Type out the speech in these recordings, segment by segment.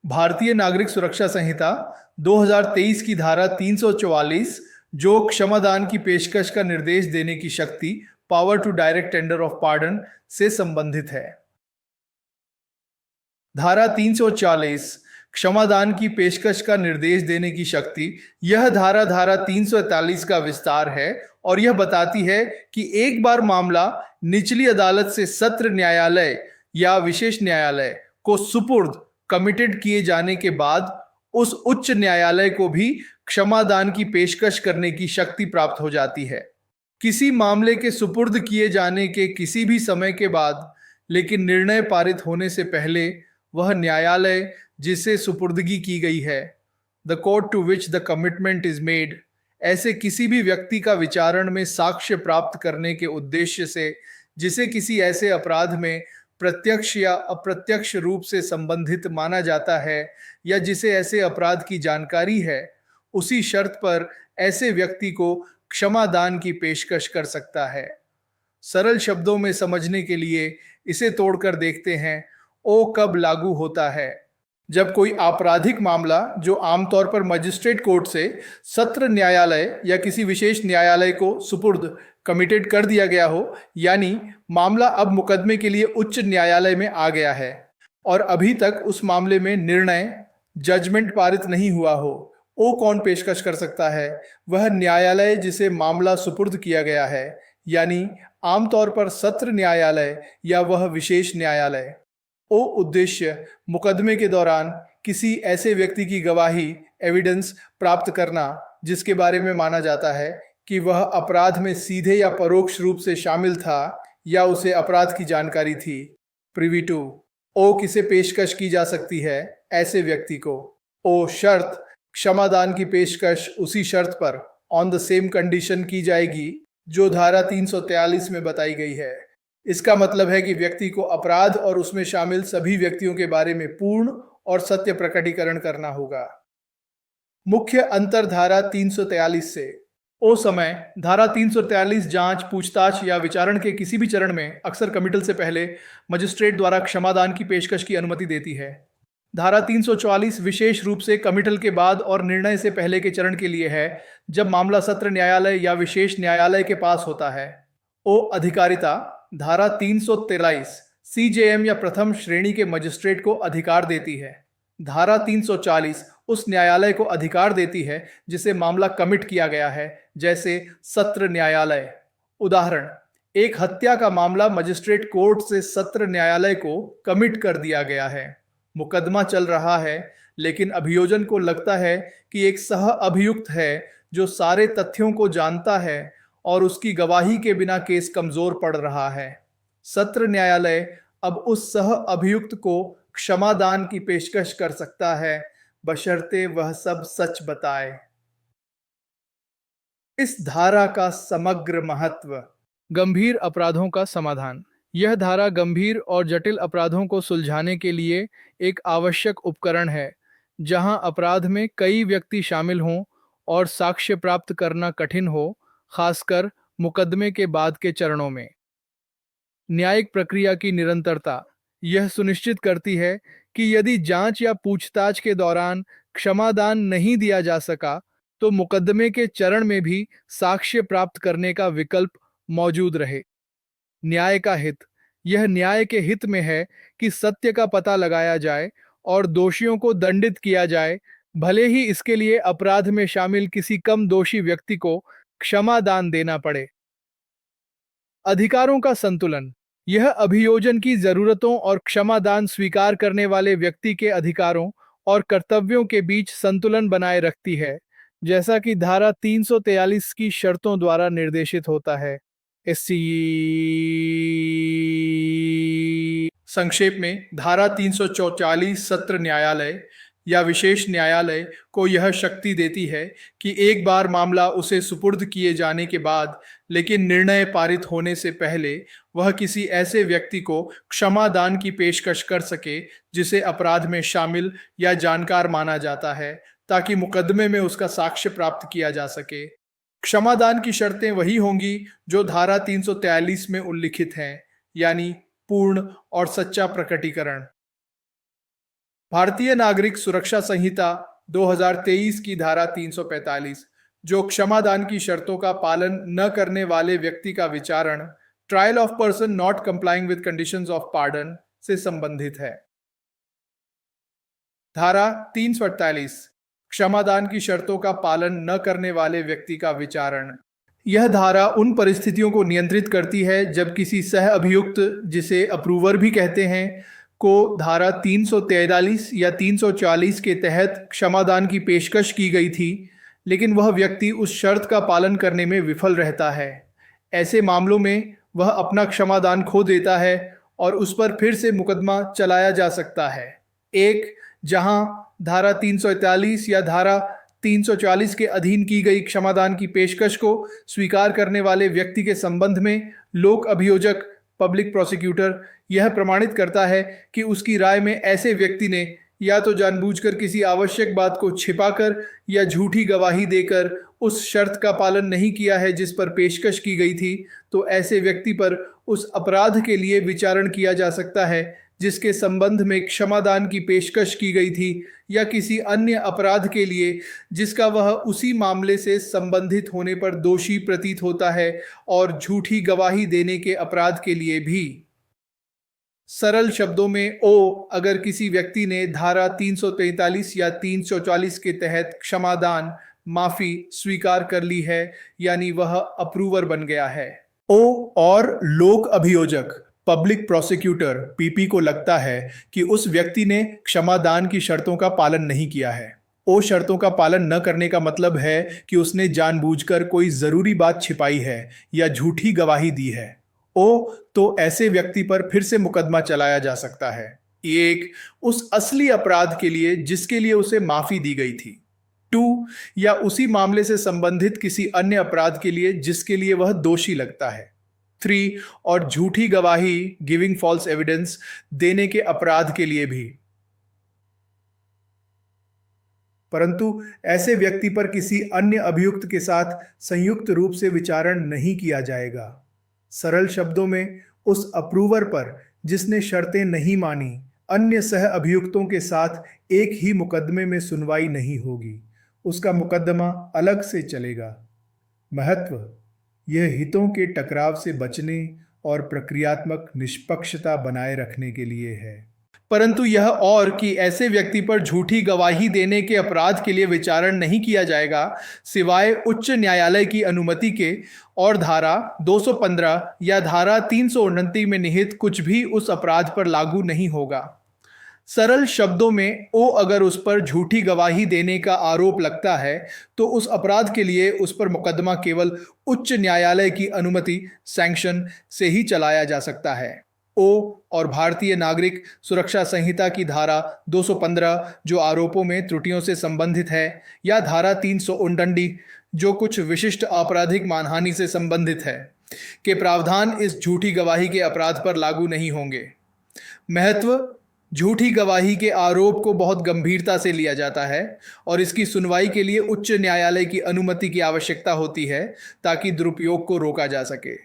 भारतीय नागरिक सुरक्षा संहिता 2023 की धारा 344 जो क्षमादान की पेशकश का निर्देश देने की शक्ति power to direct tender of pardon से संबंधित है। धारा 340 क्षमादान की पेशकश का निर्देश देने की शक्ति। यह धारा 341 का विस्तार है और यह बताती है कि एक बार मामला निचली अदालत से सत्र न्यायालय या विशेष न्यायालय को सुपुर्द कमिटेड किए जाने के बाद उस उच्च न्यायालय को भी क्षमादान की पेशकश करने की शक्ति प्राप्त हो जाती है। किसी मामले के सुपुर्द किए जाने के किसी भी समय के बाद, लेकिन निर्णय पारित होने से पहले, वह न्यायालय जिसे सुपुर्दगी की गई है, the court to which the commitment is made, ऐसे किसी भी व्यक्ति का विचारण में साक्ष्य प्राप्त करने के उद्देश्य से जिसे किसी ऐसे अपराध में प्रत्यक्ष या अप्रत्यक्ष रूप से संबंधित माना जाता है या जिसे ऐसे अपराध की जानकारी है, उसी शर्त पर ऐसे व्यक्ति को क्षमादान की पेशकश कर सकता है। सरल शब्दों में समझने के लिए इसे तोड़कर देखते हैं। ओ कब लागू होता है? जब कोई आपराधिक मामला जो आमतौर पर मजिस्ट्रेट कोर्ट से सत्र न्यायालय या किसी विशेष न्यायालय को सुपुर्द कमिटेड कर दिया गया हो, यानी मामला अब मुकदमे के लिए उच्च न्यायालय में आ गया है और अभी तक उस मामले में निर्णय जजमेंट पारित नहीं हुआ हो, ओ कौन पेशकश कर सकता है? वह न्यायालय जिसे मामला सुपुर्द किया गया है, यानी आमतौर पर सत्र न्यायालय या वह विशेष न्यायालय। ओ उद्देश्य मुकदमे के दौरान किसी ऐसे व्यक्ति की गवाही एविडेंस प्राप्त करना जिसके बारे में माना जाता है कि वह अपराध में सीधे या परोक्ष रूप से शामिल था या उसे अपराध की जानकारी थी। Privy to. ओ किसे पेशकश की जा सकती है? ऐसे व्यक्ति को। ओ शर्त क्षमादान की पेशकश उसी शर्त पर ऑन द सेम कंडीशन की जाएगी जो धारा 343 में बताई गई है। इसका मतलब है कि व्यक्ति को अपराध और उसमें शामिल सभी व्यक्तियों के बारे में पूर्ण और सत्य प्रकटीकरण करना होगा। मुख्य अंतर धारा 343 से। ओ समय धारा 343 जांच, पूछताछ या विचारण के किसी भी चरण में अक्सर कमिटल से पहले मजिस्ट्रेट द्वारा क्षमादान की पेशकश की अनुमति देती है। धारा 344 विशेष रूप से कमिटल के बाद और निर्णय से पहले के चरण के लिए है, जब मामला सत्र न्यायालय या विशेष न्यायालय के पास होता है। ओ अधिकारिता। धारा 343 सीजेएम या प्रथम श्रेणी के मजिस्ट्रेट को अधिकार देती है। धारा 340 उस न्यायालय को अधिकार देती है जिसे मामला कमिट किया गया है, जैसे सत्र न्यायालय। उदाहरण, एक हत्या का मामला मजिस्ट्रेट कोर्ट से सत्र न्यायालय को कमिट कर दिया गया है। मुकदमा चल रहा है, लेकिन अभियोजन को लगता है कि एक सह अभियुक्त है जो सारे तथ्यों को जानता है और उसकी गवाही के बिना केस कमजोर पड़ रहा है। सत्र न्यायालय अब उस सह अभियुक्त को क्षमादान की पेशकश कर सकता है, बशर्ते वह सब सच बताए। इस धारा का समग्र महत्व। गंभीर अपराधों का समाधान। यह धारा गंभीर और जटिल अपराधों को सुलझाने के लिए एक आवश्यक उपकरण है, जहां अपराध में कई व्यक्ति शामिल हों और साक्ष्य प्राप्त करना कठिन हो, खासकर मुकदमे के बाद के चरणों में। न्यायिक प्रक्रिया की निरंतरता। यह सुनिश्चित करती है कि यदि जांच या पूछताछ के दौरान क्षमादान नहीं दिया जा सका, तो मुकदमे के चरण में भी साक्ष्य प्राप्त करने का विकल्प मौजूद रहे। न्याय का हित। यह न्याय के हित में है कि सत्य का पता लगाया जाए और दोषियों को दंडित किया जाए, भले ही इसके लिए अपराध में शामिल किसी कम दोषी व्यक्ति को क्षमादान देना पड़े। अधिकारों का संतुलन। यह अभियोजन की जरूरतों और क्षमादान स्वीकार करने वाले व्यक्ति के अधिकारों और कर्तव्यों के बीच संतुलन बनाए रखती है, जैसा कि धारा 343 की शर्तों द्वारा निर्देशित होता है। संक्षेप में, धारा 344 सत्र न्यायालय या विशेष न्यायालय को यह शक्ति देती है कि एक बार मामला उसे सुपुर्द किए जाने के बाद, लेकिन निर्णय पारित होने से पहले, वह किसी ऐसे व्यक्ति को क्षमादान की पेशकश कर सके जिसे अपराध में शामिल या जानकार माना जाता है, ताकि मुकदमे में उसका साक्ष्य प्राप्त किया जा सके। क्षमादान की शर्तें वही होंगी जो धारा 343 में उल्लिखित हैं, यानी पूर्ण और सच्चा प्रकटीकरण। भारतीय नागरिक सुरक्षा संहिता 2023 की धारा 345, जो क्षमादान की शर्तों का पालन न करने वाले व्यक्ति का विचारण, trial of person not complying with conditions of pardon से संबंधित है। धारा 348, क्षमादान की शर्तों का पालन न करने वाले व्यक्ति का विचारण। यह धारा उन परिस्थितियों को नियंत्रित करती है जब किसी सह अभियुक्त, जिसे अप्रूवर भी कहते हैं, को धारा 343 या 340 के तहत क्षमादान की पेशकश की गई थी, लेकिन वह व्यक्ति उस शर्त का पालन करने में विफल रहता है। ऐसे मामलों में वह अपना क्षमादान खो देता है और उस पर फिर से मुकदमा चलाया जा सकता है। एक, जहां धारा 341 या धारा 340 के अधीन की गई क्षमादान की पेशकश को स्वीकार करने वाले व्यक्ति के संबंध में लोक अभियोजक, पब्लिक प्रोसिक्यूटर, यह प्रमाणित करता है कि उसकी राय में ऐसे व्यक्ति ने या तो जानबूझकर किसी आवश्यक बात को छिपाकर या झूठी गवाही देकर उस शर्त का पालन नहीं किया है जिस पर पेशकश की गई थी, तो ऐसे व्यक्ति पर उस अपराध के लिए विचारण किया जा सकता है जिसके संबंध में क्षमादान की पेशकश की गई थी, या किसी अन्य अपराध के लिए जिसका वह उसी मामले से संबंधित होने पर दोषी प्रतीत होता है, और झूठी गवाही देने के अपराध के लिए भी। सरल शब्दों में, अगर किसी व्यक्ति ने धारा 343 या 340 के तहत क्षमादान, माफी स्वीकार कर ली है, यानी वह अप्रूवर बन गया है। और लोक अभियोजक, पब्लिक प्रोसिक्यूटर, पीपी को लगता है कि उस व्यक्ति ने क्षमादान की शर्तों का पालन नहीं किया है। शर्तों का पालन न करने का मतलब है कि उसने जानबूझकर कोई जरूरी बात छिपाई है या झूठी गवाही दी है। तो ऐसे व्यक्ति पर फिर से मुकदमा चलाया जा सकता है। एक, उस असली अपराध के लिए जिसके लिए उसे माफी दी गई थी। 2, या उसी मामले से संबंधित किसी अन्य अपराध के लिए जिसके लिए वह दोषी लगता है। 3, और झूठी गवाही, गिविंग फॉल्स एविडेंस, देने के अपराध के लिए भी। परंतु ऐसे व्यक्ति पर किसी अन्य अभियुक्त के साथ संयुक्त रूप से विचारण नहीं किया जाएगा। सरल शब्दों में, उस अप्रूवर पर जिसने शर्तें नहीं मानी, अन्य सह अभियुक्तों के साथ एक ही मुकदमे में सुनवाई नहीं होगी। उसका मुकदमा अलग से चलेगा। महत्व, यह हितों के टकराव से बचने और प्रक्रियात्मक निष्पक्षता बनाए रखने के लिए है। परंतु यह और कि ऐसे व्यक्ति पर झूठी गवाही देने के अपराध के लिए विचारण नहीं किया जाएगा सिवाय उच्च न्यायालय की अनुमति के, और धारा 215 या धारा 329 में निहित कुछ भी उस अपराध पर लागू नहीं होगा। सरल शब्दों में, अगर उस पर झूठी गवाही देने का आरोप लगता है तो उस अपराध के लिए उस पर मुकदमा केवल उच्च न्यायालय की अनुमति, सैंक्शन से ही चलाया जा सकता है। और भारतीय नागरिक सुरक्षा संहिता की धारा 215, जो आरोपों में त्रुटियों से संबंधित है, या धारा 329, जो कुछ विशिष्ट आपराधिक मानहानि से संबंधित है, के प्रावधान इस झूठी गवाही के अपराध पर लागू नहीं होंगे। महत्व, झूठी गवाही के आरोप को बहुत गंभीरता से लिया जाता है और इसकी सुनवाई के लिए उच्च न्यायालय की अनुमति की आवश्यकता होती है ताकि दुरुपयोग को रोका जा सके।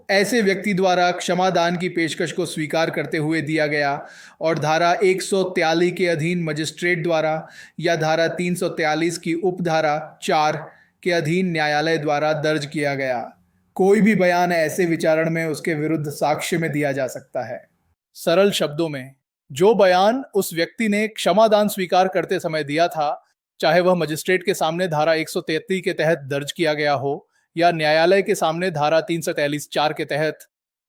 ऐसे व्यक्ति द्वारा क्षमादान की पेशकश को स्वीकार करते हुए दिया गया और धारा 143 के अधीन मजिस्ट्रेट द्वारा या धारा 343 की उपधारा 4 के अधीन न्यायालय द्वारा दर्ज किया गया कोई भी बयान ऐसे विचारण में उसके विरुद्ध साक्ष्य में दिया जा सकता है। सरल शब्दों में, जो बयान उस व्यक्ति ने क्षमादान स्वीकार करते समय दिया था, चाहे वह मजिस्ट्रेट के सामने धारा 133 के तहत दर्ज किया गया हो या न्यायालय के सामने धारा 343(4) के तहत,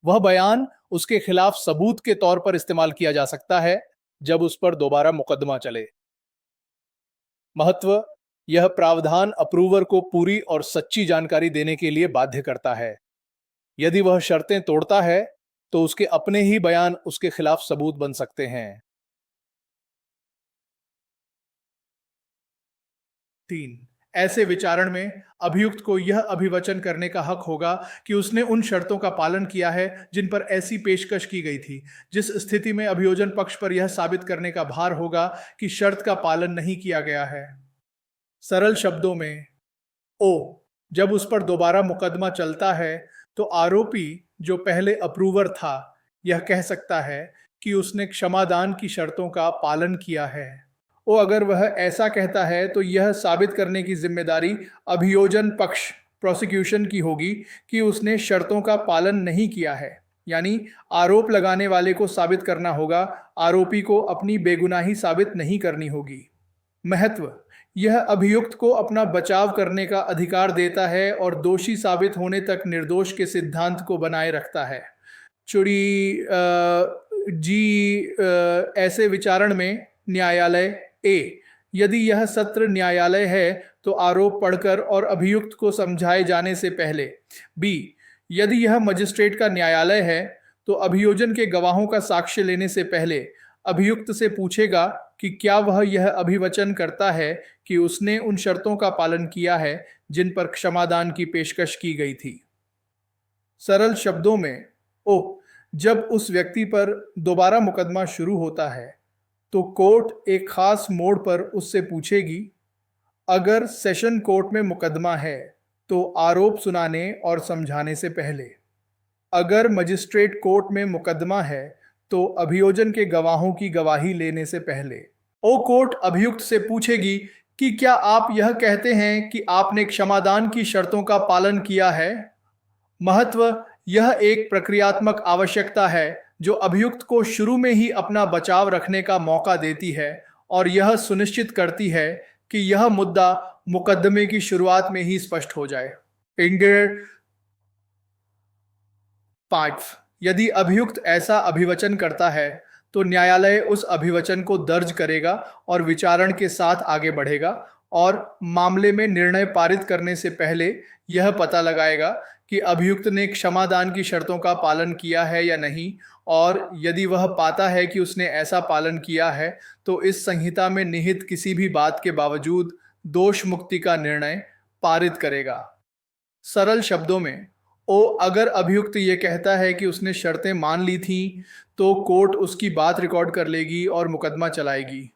वह बयान उसके खिलाफ सबूत के तौर पर इस्तेमाल किया जा सकता है जब उस पर दोबारा मुकदमा चले। महत्व, यह प्रावधान अप्रूवर को पूरी और सच्ची जानकारी देने के लिए बाध्य करता है। यदि वह शर्तें तोड़ता है तो उसके अपने ही बयान उसके खिलाफ सबूत बन सकते हैं। 3, ऐसे विचारण में अभियुक्त को यह अभिवचन करने का हक होगा कि उसने उन शर्तों का पालन किया है जिन पर ऐसी पेशकश की गई थी, जिस स्थिति में अभियोजन पक्ष पर यह साबित करने का भार होगा कि शर्त का पालन नहीं किया गया है। सरल शब्दों में, जब उस पर दोबारा मुकदमा चलता है तो आरोपी जो पहले अप्रूवर था यह कह सकता है कि उसने क्षमादान की शर्तों का पालन किया है। और अगर वह ऐसा कहता है तो यह साबित करने की जिम्मेदारी अभियोजन पक्ष प्रोसिक्यूशन की होगी कि उसने शर्तों का पालन नहीं किया है। यानी आरोप लगाने वाले को साबित करना होगा, आरोपी को अपनी बेगुनाही साबित नहीं करनी होगी। महत्व: यह अभियुक्त को अपना बचाव करने का अधिकार देता है और दोषी साबित होने तक निर्दोष के सिद्धांत को बनाए रखता है। चुड़ी ऐसे विचारण में न्यायालय ए, यदि यह सत्र न्यायालय है तो आरोप पढ़कर और अभियुक्त को समझाए जाने से पहले। बी, यदि यह मजिस्ट्रेट का न्यायालय है तो अभियोजन के गवाहों का साक्ष्य लेने से पहले अभियुक्त से पूछेगा कि क्या वह यह अभिवचन करता है कि उसने उन शर्तों का पालन किया है जिन पर क्षमादान की पेशकश की गई थी। सरल शब्दों में, जब उस व्यक्ति पर दोबारा मुकदमा शुरू होता है तो कोर्ट एक खास मोड़ पर उससे पूछेगी। अगर सेशन कोर्ट में मुकदमा है तो आरोप सुनाने और समझाने से पहले। अगर मजिस्ट्रेट कोर्ट में मुकदमा है तो अभियोजन के गवाहों की गवाही लेने से पहले। कोर्ट अभियुक्त से पूछेगी कि क्या आप यह कहते हैं कि आपने क्षमादान की शर्तों का पालन किया है। महत्व: यह एक प्रक्रियात्मक आवश्यकता है जो अभियुक्त को शुरू में ही अपना बचाव रखने का मौका देती है और यह सुनिश्चित करती है कि यह मुद्दा मुकदमे की शुरुआत में ही स्पष्ट हो जाए। 5. यदि अभियुक्त ऐसा अभिवचन करता है तो न्यायालय उस अभिवचन को दर्ज करेगा और विचारण के साथ आगे बढ़ेगा और मामले में निर्णय पारित करने से पहले यह पता लगाएगा कि अभियुक्त ने क्षमादान की शर्तों का पालन किया है या नहीं, और यदि वह पाता है कि उसने ऐसा पालन किया है तो इस संहिता में निहित किसी भी बात के बावजूद दोष मुक्ति का निर्णय पारित करेगा। सरल शब्दों में, अगर अभियुक्त ये कहता है कि उसने शर्तें मान ली थी तो कोर्ट उसकी बात रिकॉर्ड कर लेगी और मुकदमा चलाएगी।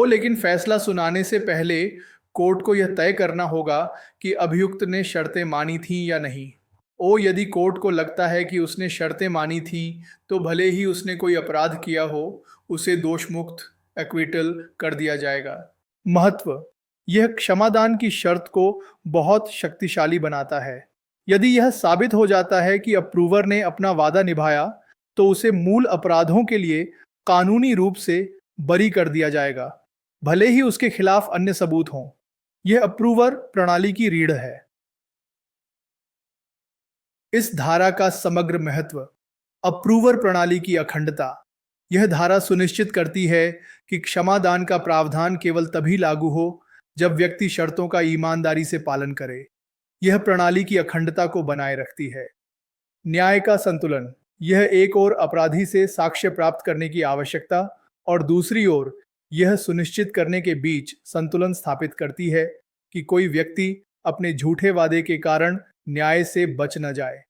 लेकिन फैसला सुनाने से पहले कोर्ट को यह तय करना होगा कि अभियुक्त ने शर्तें मानी थी या नहीं। यदि कोर्ट को लगता है कि उसने शर्तें मानी थी तो भले ही उसने कोई अपराध किया हो, उसे दोष मुक्त एक्विटल कर दिया जाएगा। महत्व: यह क्षमादान की शर्त को बहुत शक्तिशाली बनाता है। यदि यह साबित हो जाता है कि अप्रूवर ने अपना वादा निभाया तो उसे मूल अपराधों के लिए कानूनी रूप से बरी कर दिया जाएगा, भले ही उसके खिलाफ अन्य सबूत हों। यह अप्रूवर प्रणाली की रीढ़ है। इस धारा का समग्र महत्व: अप्रूवर प्रणाली की अखंडता। यह धारा सुनिश्चित करती है कि क्षमादान का प्रावधान केवल तभी लागू हो जब व्यक्ति शर्तों का ईमानदारी से पालन करे। यह प्रणाली की अखंडता को बनाए रखती है। न्याय का संतुलन: यह एक ओर अपराधी से साक्ष्य प्राप्त करने की आवश्यकता और दूसरी ओर यह सुनिश्चित करने के बीच संतुलन स्थापित करती है कि कोई व्यक्ति अपने झूठे वादे के कारण न्याय से बच न जाए।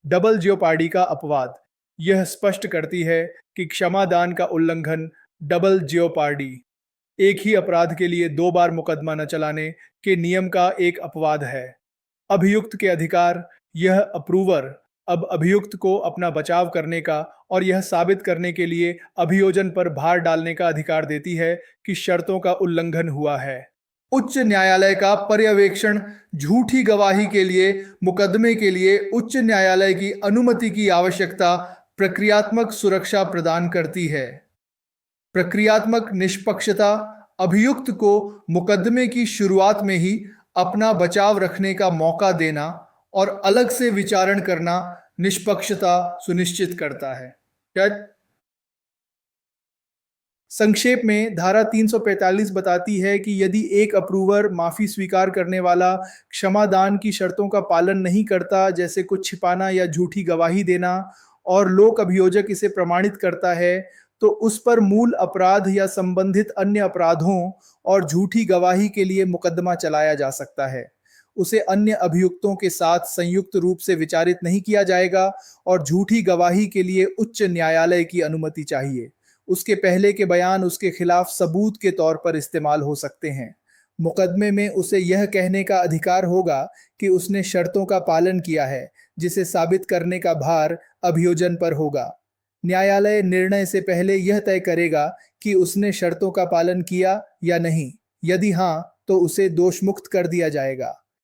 डबल जियोपार्डी का अपवाद: यह स्पष्ट करती है कि क्षमादान का उल्लंघन डबल जियोपार्डी, एक ही अपराध के लिए 2 बार मुकदमा न चलाने के नियम का एक अपवाद है। अभियुक्त के अधिकार: यह अप्रूवर अब अभियुक्त को अपना बचाव करने का और यह साबित करने के लिए अभियोजन पर भार डालने का अधिकार देती है कि शर्तों का उल्लंघन हुआ है। उच्च न्यायालय का पर्यवेक्षण: झूठी गवाही के लिए मुकदमे के लिए उच्च न्यायालय की अनुमति की आवश्यकता प्रक्रियात्मक सुरक्षा प्रदान करती है। प्रक्रियात्मक निष्पक्षता: अभियुक्त को मुकदमे की शुरुआत में ही अपना बचाव रखने का मौका देना और अलग से विचारण करना निष्पक्षता सुनिश्चित करता है। संक्षेप में, धारा 345 बताती है कि यदि एक अप्रूवर माफी स्वीकार करने वाला क्षमादान की शर्तों का पालन नहीं करता, जैसे कुछ छिपाना या झूठी गवाही देना, और लोक अभियोजक इसे प्रमाणित करता है, तो उस पर मूल अपराध या संबंधित अन्य अपराधों और झूठी गवाही के लिए मुकदमा चलाया जा सकता है। उसे अन्य अभियुक्तों के साथ संयुक्त रूप से विचारित नहीं किया जाएगा और झूठी गवाही के लिए उच्च न्यायालय की अनुमति चाहिए। उसके पहले के बयान उसके खिलाफ सबूत के तौर पर इस्तेमाल हो सकते हैं। मुकदमे में उसे यह कहने का अधिकार होगा कि उसने शर्तों का पालन किया है, जिसे साबित करने का भार अभियोजन पर होगा। न्यायालय निर्णय से पहले यह तय करेगा कि उसने शर्तों का पालन किया या नहीं। यदि हाँ, तो उसे दोषमुक्त कर दिया जाएगा।